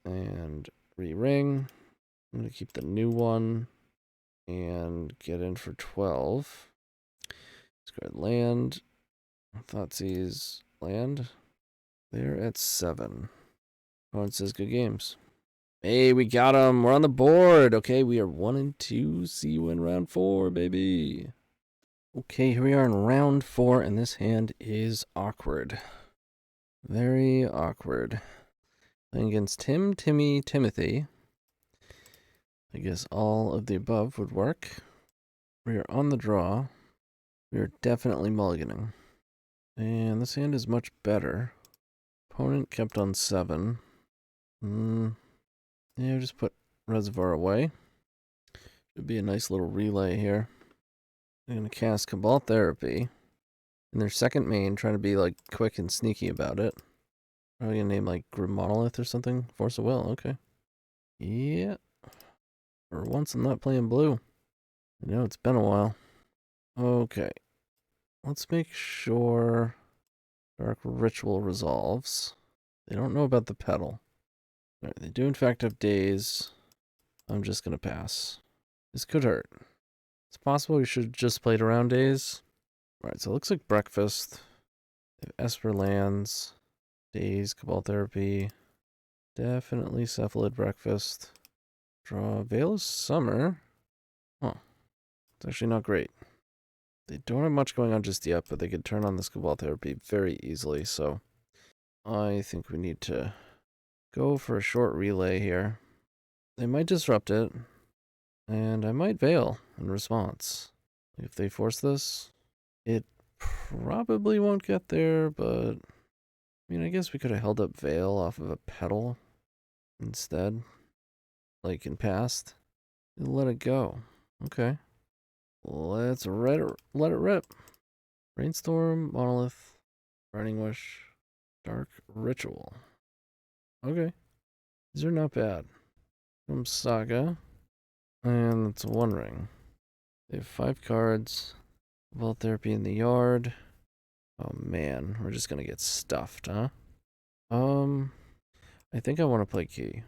and re-ring. I'm gonna keep the new one and get in for 12. Let's go ahead and land. Thoughtseize land. They're at 7. Opponent says good games. Hey, we got them. We're on the board. Okay, we are 1 and 2. See you in round 4, baby. Okay, here we are in round 4, and this hand is awkward. Very awkward. Playing against TimTimmyTimothy. I guess all of the above would work. We are on the draw. We are definitely mulliganing. And this hand is much better. Opponent kept on 7. Yeah, just put Reservoir away. Should be a nice little relay here. I'm going to cast Cabal Therapy. In their second main, trying to be like quick and sneaky about it. Probably going to name like Grim Monolith or something. Force of Will, okay. Yeah. For once I'm not playing blue. I know it's been a while. Okay. Let's make sure Dark Ritual resolves. They don't know about the pedal. Alright, they do in fact have days. I'm just gonna pass. This could hurt. It's possible we should have just played around days. Alright, so it looks like breakfast. They have Esper lands. Days, Cabal Therapy. Definitely Cephalid breakfast. Draw Veil of Summer. Huh. It's actually not great. They don't have much going on just yet, but they could turn on this Cabal Therapy very easily, so I think we need to go for a short relay here. They might disrupt it, and I might Veil in response. If they force this, it probably won't get there, but I mean, I guess we could have held up Veil off of a pedal. instead, like in past. Let it go. Okay. Let it rip. Brainstorm, Monolith, Burning Wish, Dark Ritual. Okay. These are not bad. Saga. And it's One Ring. They have 5 cards. Vault Therapy in the yard. Oh man, we're just gonna get stuffed, huh? I think I want to play Key.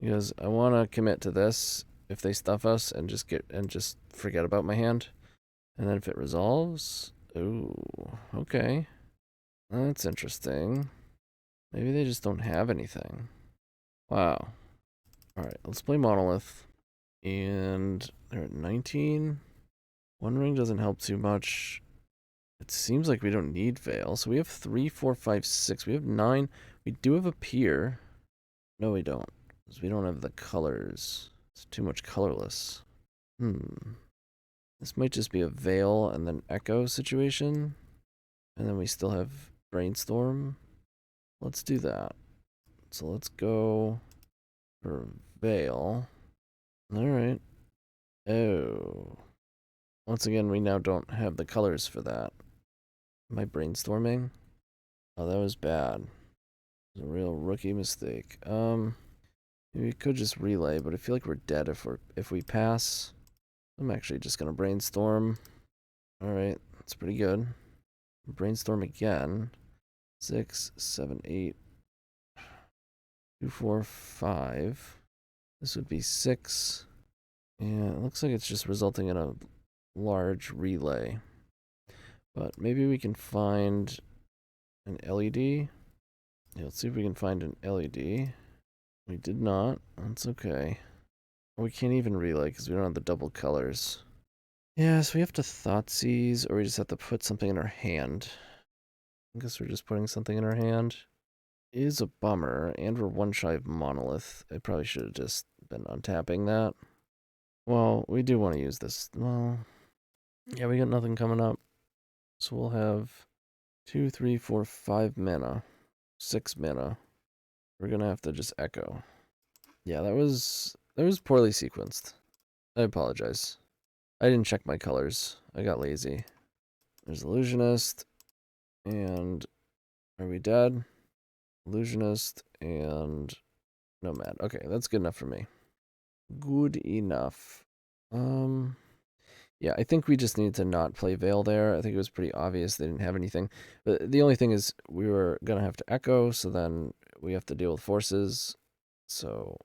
Because I want to commit to this if they stuff us and just forget about my hand. And then if it resolves, ooh, okay. That's interesting. Maybe they just don't have anything. Wow. Alright, let's play Monolith. And they're at 19. One Ring doesn't help too much. It seems like we don't need Veil. So we have 3, 4, 5, 6. We have 9. We do have a Pier. No, we don't. Because we don't have the colors. It's too much colorless. This might just be a Veil and then Echo situation. And then we still have Brainstorm. Let's do that. So let's go for Veil. Alright. Oh. Once again, we now don't have the colors for that. Am I brainstorming? Oh, that was bad. It was a real rookie mistake. We could just relay, but I feel like we're dead if we pass. I'm actually just gonna brainstorm. Alright, that's pretty good. Brainstorm again. 6, 7, 8. 2, 4, 5. This would be 6. And it looks like it's just resulting in a large relay. But maybe we can find an LED. Yeah, let's see if we can find an LED. We did not. That's okay. We can't even relay because we don't have the double colors. Yeah, so we have to Thoughtseize, or we just have to put something in our hand. I guess we're just putting something in our hand. It is a bummer, and we're one shy of Monolith. I probably should have just been untapping that. Well, we do want to use this. Well, yeah, we got nothing coming up. So we'll have 2, 3, 4, 5 mana. 6 mana. We're gonna have to just Echo. Yeah, that was poorly sequenced. I apologize. I didn't check my colors. I got lazy. There's Illusionist, and are we dead? Illusionist and Nomad. Okay, that's good enough for me. Good enough. Yeah, I think we just need to not play Veil there. I think it was pretty obvious they didn't have anything. But the only thing is we were gonna have to Echo, so then we have to deal with forces. So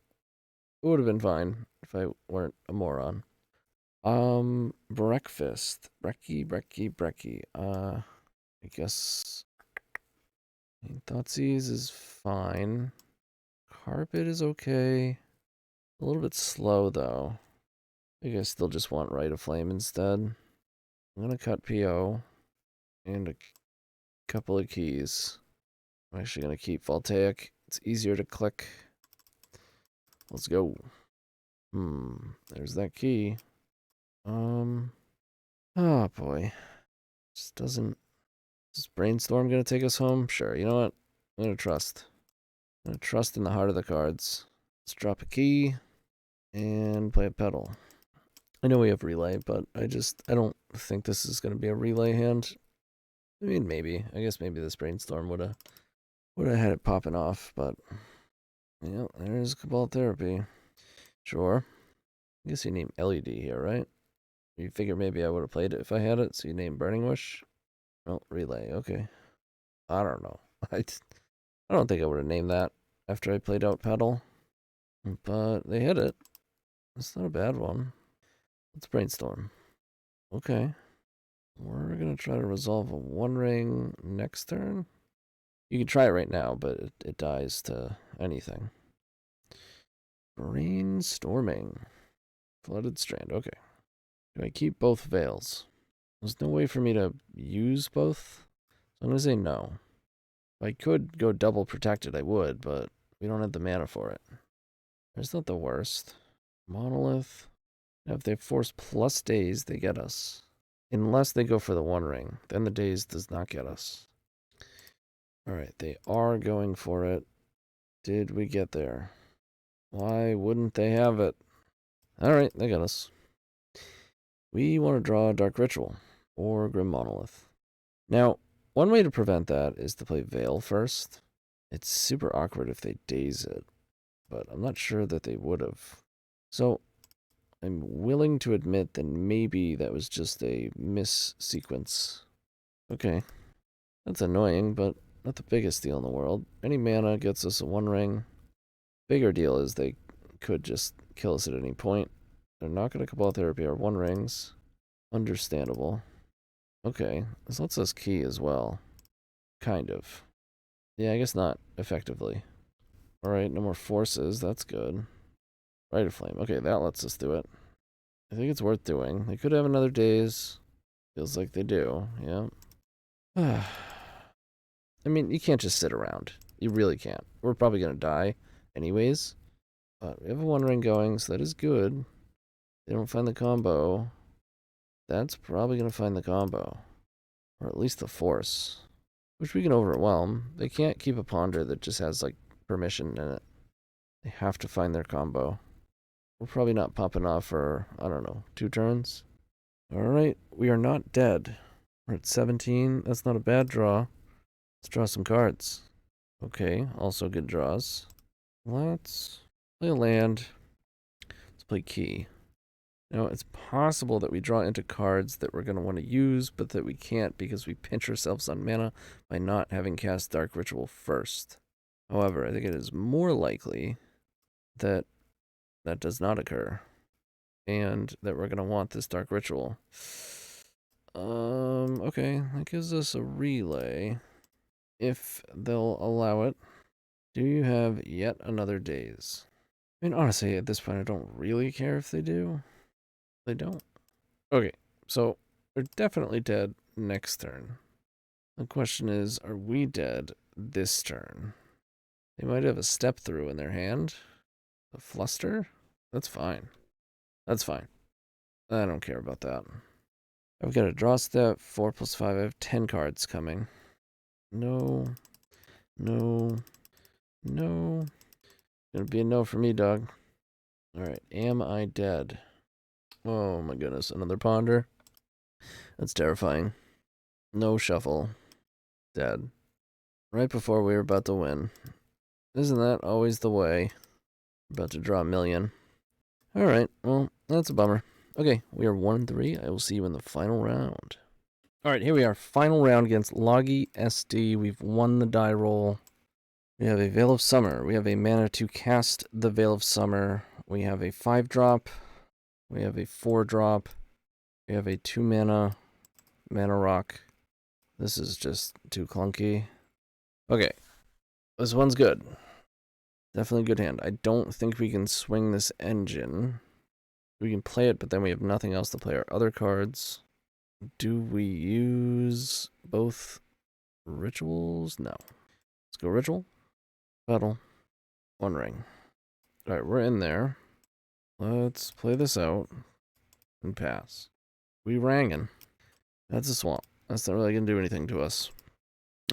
it would have been fine if I weren't a moron. Breakfast. Brekkie. I guess Thoughtseize is fine. Carpet is okay. A little bit slow though. I think I still just want Rite of Flame instead. I'm gonna cut PO and a couple of keys. I'm actually gonna keep Voltaic. It's easier to click. Let's go. There's that key. Oh boy. Just doesn't. Is Brainstorm gonna take us home? Sure. You know what? I'm gonna trust. I'm gonna trust in the heart of the cards. Let's drop a key and play a pedal. I know we have relay, but I don't think this is gonna be a relay hand. I mean, maybe. I guess maybe this Brainstorm would have had it popping off, but yeah, there's Cabal Therapy. Sure. I guess you name LED here, right? You figure maybe I would have played it if I had it, so you name Burning Wish. Oh, relay. Okay. I don't know. I don't think I would have named that after I played out pedal, but they hit it. It's not a bad one. Let's brainstorm. Okay. We're gonna try to resolve a One Ring next turn. You can try it right now, but it dies to anything. Brainstorming. Flooded Strand. Okay. Do I keep both Veils? There's no way for me to use both, so I'm gonna say no. If I could go double protected, I would, but we don't have the mana for it. That's not the worst. Monolith. Now, if they force plus days, they get us. Unless they go for the One Ring, then the days does not get us. Alright, they are going for it. Did we get there? Why wouldn't they have it? Alright, they got us. We want to draw a Dark Ritual or Grim Monolith. Now, one way to prevent that is to play Veil first. It's super awkward if they daze it, but I'm not sure that they would have. So, I'm willing to admit that maybe that was just a miss sequence. Okay. That's annoying, but not the biggest deal in the world. Any mana gets us a 1 ring. Bigger deal is they could just kill us at any point. They're not going to Cabal Therapy our 1 rings. Understandable. Okay, this lets us key as well. Kind of. Yeah, I guess not, effectively. Alright, no more forces, that's good. Rite of Flame, okay, that lets us do it. I think it's worth doing. They could have another daze. Feels like they do, yeah. I mean, you can't just sit around. You really can't. We're probably going to die anyways. But we have a 1 ring going, so that is good. They don't find the combo. That's probably going to find the combo. Or at least the force. Which we can overwhelm. They can't keep a ponder that just has, like, permission in it. They have to find their combo. We're probably not popping off for, I don't know, 2 turns. Alright, we are not dead. We're at 17. That's not a bad draw. Let's draw some cards. Okay, also good draws. Let's play a land. Let's play key. Now, it's possible that we draw into cards that we're going to want to use, but that we can't because we pinch ourselves on mana by not having cast Dark Ritual first. However, I think it is more likely that that does not occur, and that we're going to want this Dark Ritual. Okay, that gives us a relay, if they'll allow it. Do you have yet another daze? I mean, honestly, at this point, I don't really care if they do. They don't. Okay, so they're definitely dead next turn. The question is, are we dead this turn? They might have a step through in their hand. A fluster? That's fine. That's fine. I don't care about that. I've got a draw step, 4+5. I have 10 cards coming. No. No. No. Gonna be a no for me, dog. Alright, am I dead? Oh my goodness, another ponder. That's terrifying. No shuffle. Dead. Right before we were about to win. Isn't that always the way? About to draw a million. Alright, well, that's a bummer. Okay, we are 1-3. I will see you in the final round. Alright, here we are. Final round against LoggySD. We've won the die roll. We have a Veil of Summer. We have a mana to cast the Veil of Summer. We have a 5-drop. We have a 4-drop. We have a 2 mana rock. This is just too clunky. Okay. This one's good. Definitely a good hand. I don't think we can swing this engine. We can play it, but then we have nothing else to play our other cards. Do we use both rituals? No. Let's go ritual. Battle. 1 ring. Alright, we're in there. Let's play this out and pass. We rangin'. That's a swamp. That's not really gonna do anything to us.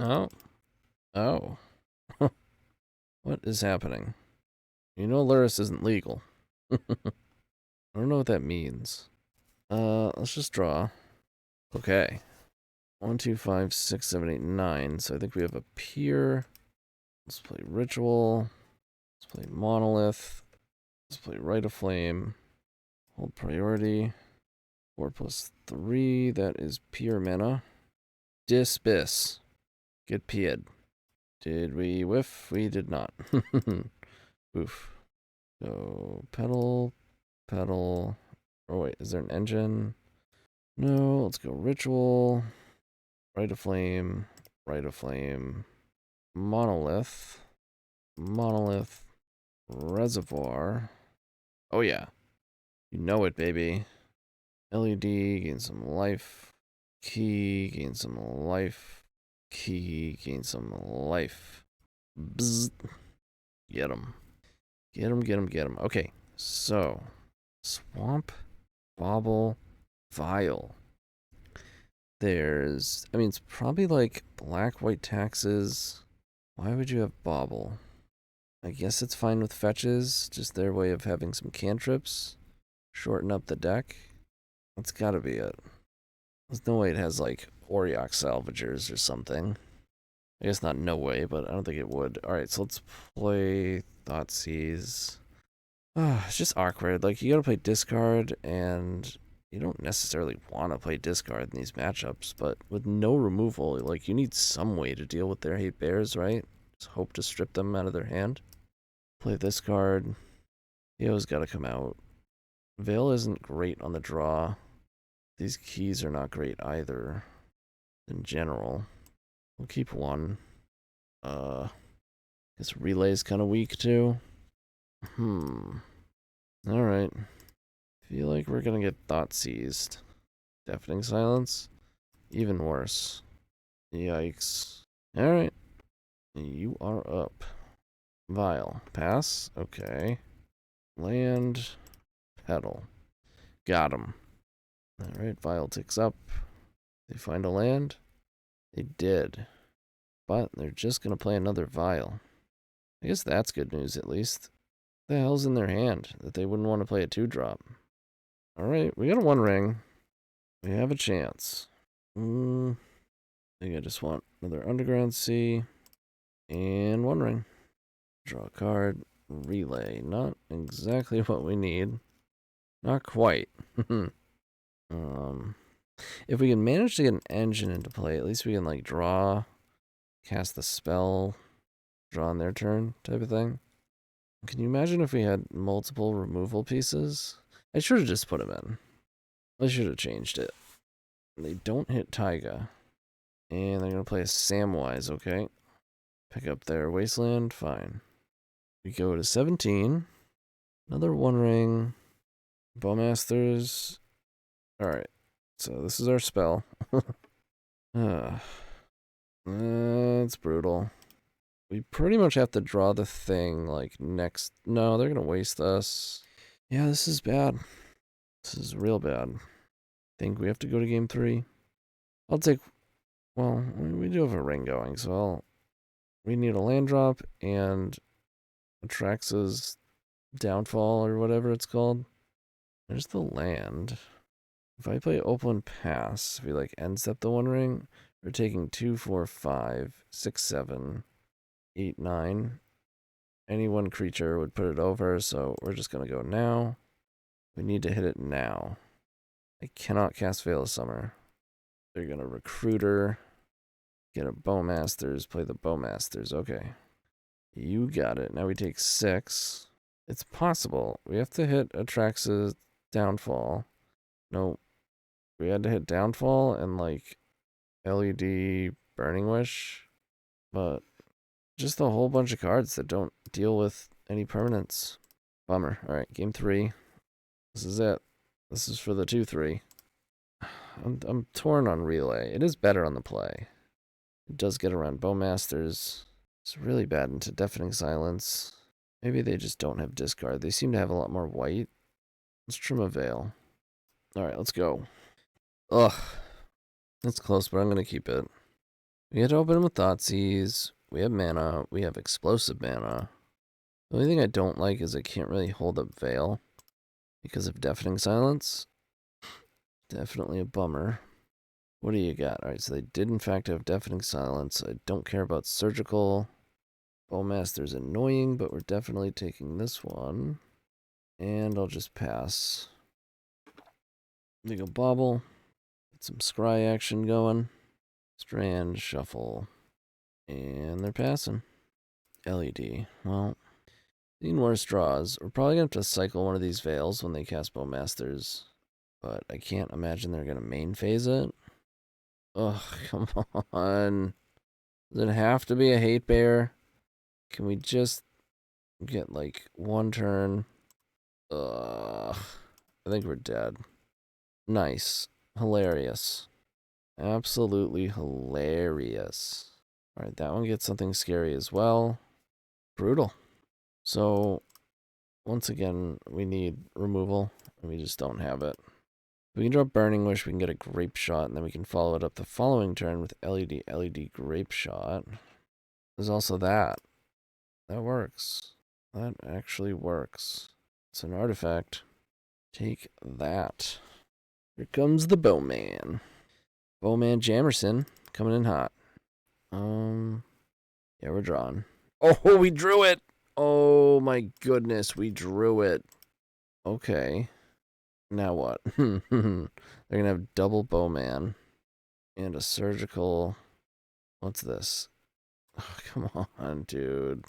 Oh. Oh. What is happening? You know Luris isn't legal. I don't know what that means. Let's just draw. Okay. 1, 2, 5, 6, 7, 8, 9. So I think we have a pier. Let's play ritual. Let's play monolith. Let's play Rite of Flame. Hold priority. 4+3. That is pure mana. Disbiss. Get peed. Did we whiff? We did not. Oof. So, pedal. Oh, wait. Is there an engine? No. Let's go ritual. Rite of Flame. Rite of Flame. Monolith. Monolith. Reservoir. Oh, yeah. You know it, baby. LED. Gain some life. Key. Gain some life. Key. Gain some life. Bzz. Get him. Get him, get him, get him. Okay, so. Swamp. Bauble. Vial. There's, I mean, it's probably like black, white taxes. Why would you have Bauble? I guess it's fine with fetches, just their way of having some cantrips. Shorten up the deck. That's gotta be it. There's no way it has, like, Auriok Salvagers or something. I guess not no way, but I don't think it would. Alright, so let's play Thoughtseize. It's just awkward. Like, you gotta play discard, and you don't necessarily want to play discard in these matchups, but with no removal, like, you need some way to deal with their hate bears, right? Just hope to strip them out of their hand. Play this card. Eo's gotta come out. Veil isn't great on the draw. These keys are not great either, in general. We'll keep one. This relay's kind of weak, too. Alright. Feel like we're gonna get Thoughtseized. Deafening Silence? Even worse. Yikes. Alright. You are up. Vial. Pass? Okay. Land. Petal. Got him. Alright, Vial ticks up. They find a land? They did. But they're just gonna play another Vial. I guess that's good news, at least. What the hell's in their hand that they wouldn't want to play a 2-drop? Alright, we got a 1 ring. We have a chance. I think I just want another Underground Sea. And 1 ring. Draw a card. Relay. Not exactly what we need. Not quite. If we can manage to get an engine into play, at least we can, like, draw, cast the spell, draw on their turn type of thing. Can you imagine if we had multiple removal pieces? I should have just put them in. I should have changed it. They don't hit Taiga. And they're going to play a Samwise, okay? Pick up their Wasteland, fine. We go to 17. Another 1 ring. Bowmasters. Alright. So this is our spell. It's brutal. We pretty much have to draw the thing, like, next... No, they're gonna waste us. Yeah, this is bad. This is real bad. Think we have to go to game 3. I'll take... Well, we do have a ring going, so we need a land drop and Atraxa's Downfall or whatever it's called. There's the land. If I play Opal Pass, if we, like, end step the 1 ring, we're taking 2, 4, 5, 6, 7, 8, 9. Any one creature would put it over, so we're just going to go now. We need to hit it now. I cannot cast Veil of Summer. They're going to Recruiter, get a Bowmasters, play the Bowmasters. Okay. You got it. Now we take 6. It's possible. We have to hit Atraxa's Downfall. No. We had to hit Downfall and, like, LED Burning Wish. But just a whole bunch of cards that don't deal with any permanents. Bummer. Alright, game 3. This is it. This is for the 2-3. I'm torn on Relay. It is better on the play. It does get around Bowmasters. It's really bad into Deafening Silence. Maybe they just don't have discard. They seem to have a lot more white. Let's trim a Veil. Alright, let's go. Ugh. That's close, but I'm going to keep it. We had to open them with Thoughtseize. We have mana. We have explosive mana. The only thing I don't like is I can't really hold up Veil because of Deafening Silence. Definitely a bummer. What do you got? Alright, so they did in fact have Deafening Silence. I don't care about Surgical. Bowmaster's annoying, but we're definitely taking this one. And I'll just pass. They go Bobble. Get some Scry action going. Strand, Shuffle. And they're passing. LED. Well, seen worse draws. We're probably going to have to cycle one of these Veils when they cast Bowmasters. But I can't imagine they're going to main phase it. Ugh, come on. Does it have to be a Hate Bear? Can we just get, like, 1 turn? Ugh. I think we're dead. Nice. Hilarious. Absolutely hilarious. Alright, that one gets something scary as well. Brutal. So, once again, we need removal, and we just don't have it. We can draw Burning Wish, we can get a Grape Shot, and then we can follow it up the following turn with LED Grape Shot. There's also that. That works. That actually works. It's an artifact. Take that. Here comes the Bowman. Bowman Jamerson coming in hot. Yeah, we're drawing. Oh, we drew it! Oh my goodness, we drew it. Okay. Now what? They're gonna have double Bowman and a surgical. What's this? Oh, come on, dude.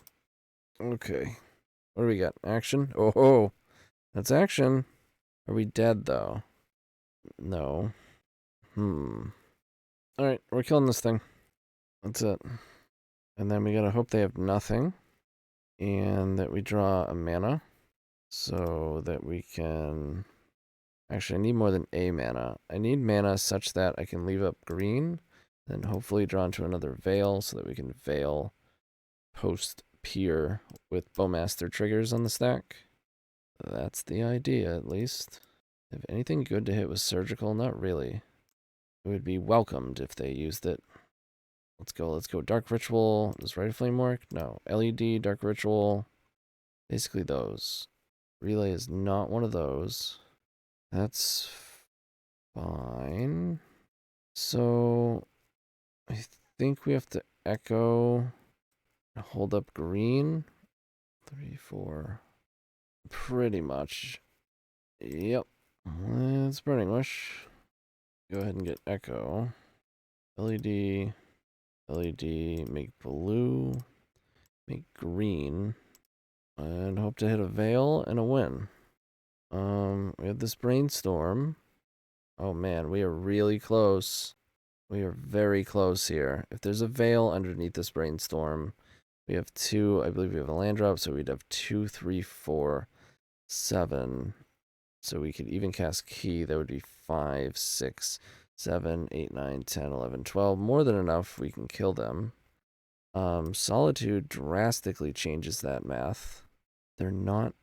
Okay. What do we got? Action? Oh, that's action. Are we dead though? No. Alright, we're killing this thing. That's it. And then we gotta hope they have nothing. And that we draw a mana. So that we can... Actually, I need more than a mana. I need mana such that I can leave up green. Then hopefully draw into another Veil so that we can Veil post Pier with Bowmaster triggers on the stack. That's the idea, at least. If anything good to hit with Surgical, not really. It would be welcomed if they used it. Let's go. Dark Ritual. Does Rite of Flame work? No. LED, Dark Ritual. Basically those. Relay is not one of those. That's fine. So, I think we have to Echo. Hold up green. 3, 4. Pretty much. Yep. It's Burning Wish. Go ahead and get Echo. LED. LED. Make blue. Make green. And hope to hit a Veil and a win. We have this Brainstorm. Oh man, we are really close. We are very close here. If there's a Veil underneath this Brainstorm, we have 2. I believe we have a land drop, so we'd have 2, 3, 4, 7. So we could even cast Key. That would be 5, 6, 7, 8, 9, 10, 11, 12. More than enough. We can kill them. Solitude drastically changes that math. They're not...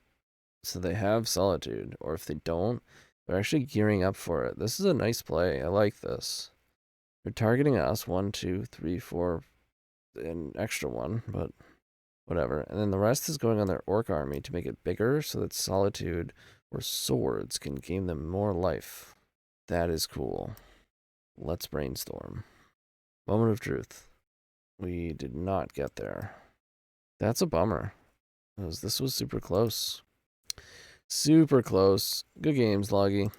So they have Solitude, or if they don't, they're actually gearing up for it. This is a nice play. I like this. They're targeting us. 1, 2, 3, 4, an extra one, but whatever. And then the rest is going on their Orc army to make it bigger so that Solitude or Swords can gain them more life. That is cool. Let's brainstorm. Moment of truth. We did not get there. That's a bummer, because this was super close. Super close. Good games, Loggy.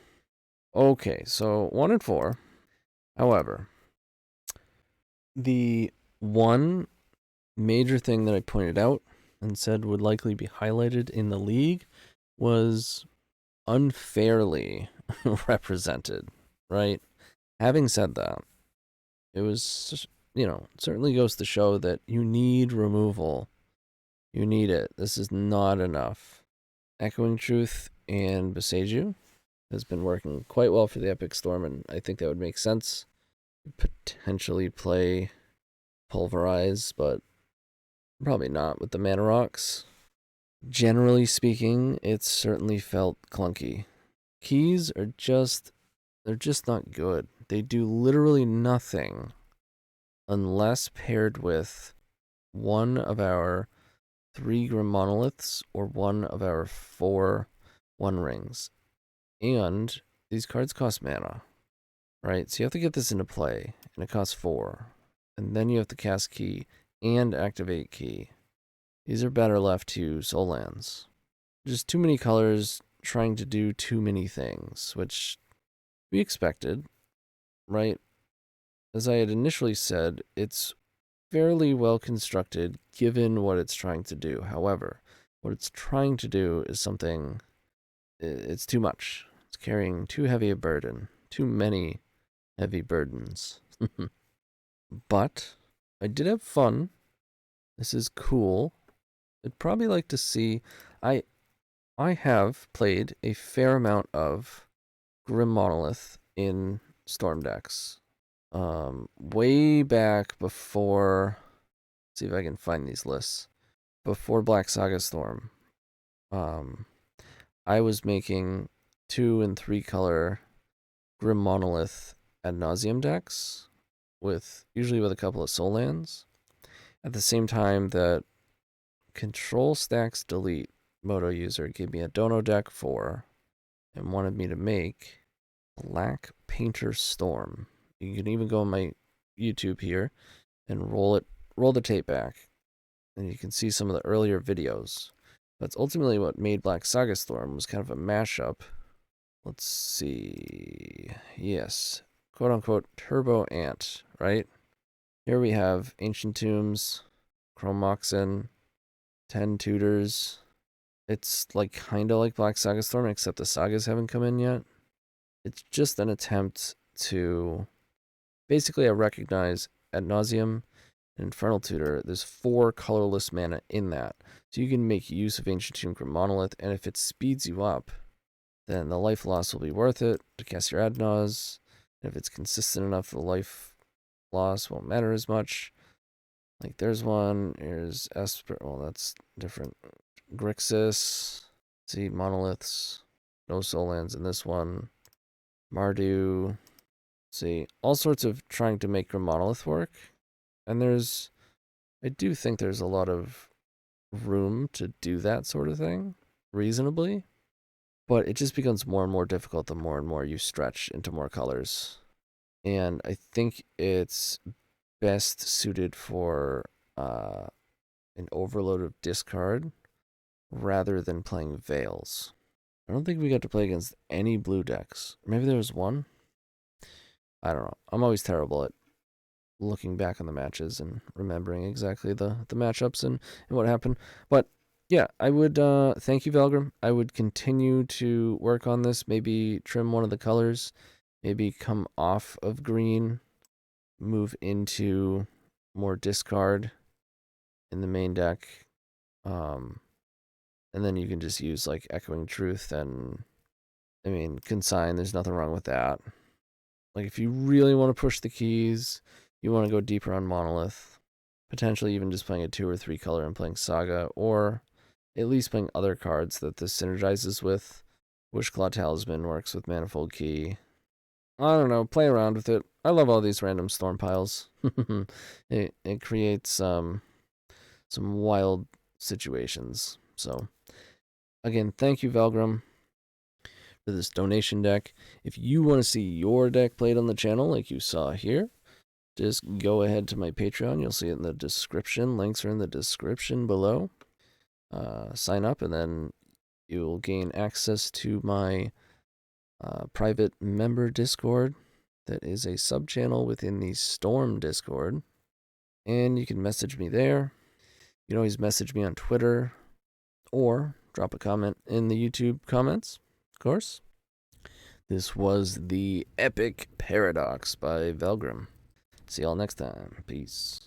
Okay, so 1 and 4. However, the one major thing that I pointed out and said would likely be highlighted in the league was unfairly represented, right? Having said that, it was, certainly goes to show that you need removal. You need it. This is not enough. Echoing Truth and Beseiju has been working quite well for the Epic Storm, and I think that would make sense. Potentially play Pulverize, but probably not with the Mana Rocks. Generally speaking, it's certainly felt clunky. Keys are they're just not good. They do literally nothing unless paired with one of our 3 Grim Monoliths or one of our 4 One Rings. And these cards cost mana, right? So you have to get this into play, and it costs 4. And then you have to cast Key and activate Key. These are better left to Soul Lands. Just too many colors trying to do too many things, which we expected, right? As I had initially said, it's fairly well constructed given what it's trying to do. However, what it's trying to do is something, it's too much. It's carrying too heavy a burden, too many heavy burdens. But I did have fun. This is cool. I'd probably like to see, I have played a fair amount of Grim Monolith in Storm decks. Way back before, see if I can find these lists, before Black Saga Storm. I was making 2 and 3 color Grim Monolith ad nauseum decks, usually with a couple of Soul Lands. At the same time that Control Stacks Delete Moto user gave me a Dono deck 4 and wanted me to make Black Painter Storm. You can even go on my YouTube here and roll the tape back, and you can see some of the earlier videos. That's ultimately what made Black Saga Storm, was kind of a mashup. Let's see. Yes, quote unquote Turbo Ant, right? Here we have Ancient Tombs, Chrome Moxen, 10 Tutors. It's like kind of like Black Saga Storm, except the sagas haven't come in yet. It's just an attempt to basically, I recognize Ad Nauseam and Infernal Tutor. There's 4 colorless mana in that. So you can make use of Ancient Tomb or Monolith, and if it speeds you up, then the life loss will be worth it to cast your Ad Naus. And if it's consistent enough, the life loss won't matter as much. Like there's one, here's Esper, well that's different. Grixis, see Monoliths, no soul lands in this one. Mardu, see, all sorts of trying to make your Monolith work. And I do think there's a lot of room to do that sort of thing, reasonably. But it just becomes more and more difficult the more and more you stretch into more colors. And I think it's best suited for an overload of discard rather than playing Veils. I don't think we got to play against any blue decks. Maybe there was one? I don't know. I'm always terrible at looking back on the matches and remembering exactly the matchups and what happened. But yeah, I would thank you, Valgrim. I would continue to work on this, maybe trim one of the colors, maybe come off of green, move into more discard in the main deck. And then you can just use like Echoing Truth and, I mean, Consign, there's nothing wrong with that. Like if you really want to push the keys, you want to go deeper on Monolith, potentially even just playing a 2 or 3 color and playing Saga, or at least playing other cards that this synergizes with. Wishclaw Talisman works with Manifold Key. I don't know, play around with it. I love all these random storm piles. it creates some wild situations. So again, thank you, Valgrim, for this donation deck. If you want to see your deck played on the channel like you saw here, just go ahead to my Patreon. You'll see it in the description. Links are in the description below. Sign up, and then you'll gain access to my private member Discord that is a sub-channel within the Storm Discord. And you can message me there. You can always message me on Twitter or drop a comment in the YouTube comments, of course. This was the Epic Paradox by Valgrim. See y'all next time. Peace.